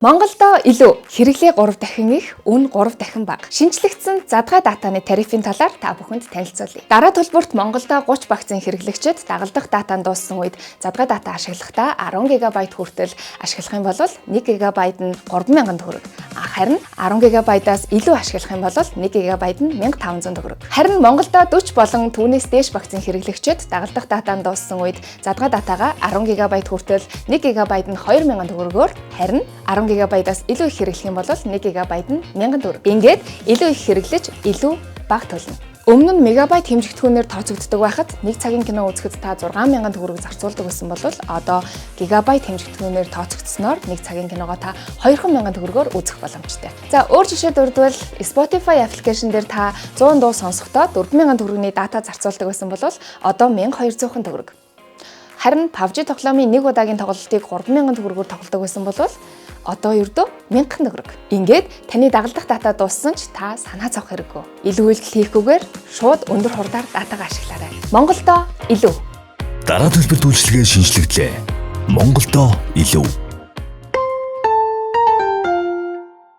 Монголдо илүү хэрэглээ 3 дахин их, үн 3 дахин бага. Шинжлэгдсэн задгай датаны тарифын талаар та бүхэнд танилцуулъя. Дараа төлбөрт Монголдо 30 багцын хэрэглэгчид дагалдах датанд дууссан үед задгай дата ашиглахдаа 10 ГБ хүртэл ашиглах юм бол 1 ГБ нь 3000 төгрөг. Харин 10 ГБ-аас илүү ашиглах юм бол 1 ГБ нь 1500 төгрөг. Харин Монголдо 40 болон түүнээс дээш багцын хэрэглэгчид дагалдах датанд дууссан үед задгай датагаа 10 ГБ хүртэл 1 ГБ нь 2000 төгрөгөөр, харин 10 ГБ-аас илүү их хэрэглэх юм бол 1 ГБ нь 1000 төгрөг. Ингээд илүү их хэрэглэж илүү бага төлнө. Өмнө нь мегабайт хэмжигдэхүүнээр тооцогддог байхад нэг цагийн кино үзэхэд та 6000 төгрөг зарцуулдаг байсан бол одоо гигабайт хэмжигдэхүүнээр тооцогдсноор нэг цагийн киногоо та 2000 төгрөгөөр үзэх боломжтой. За өөр жишээ дурдвал Spotify аппликейшн дээр та 100 дуу сонсохдоо 4000 төгрөгийн дата зарцуулдаг байсан бол одоо 1200 төгрөг. Харин PUBG тоглоомын нэг удаагийн тоглолтыг 3000 төгрөгөөр тоглодог байсан бол одоо ердөө 1000 төгрөг. Ингээд таны дагалдах дата дууссан ч та санаа зовох хэрэггүй. Илүү үйлдэл хийхгүйгээр шууд өндөр хурдаар датагаа ашиглаарай. Монголдо илүү. Дараа төлбөрт үйлчилгээ шинжлэглээ. Монголдо илүү.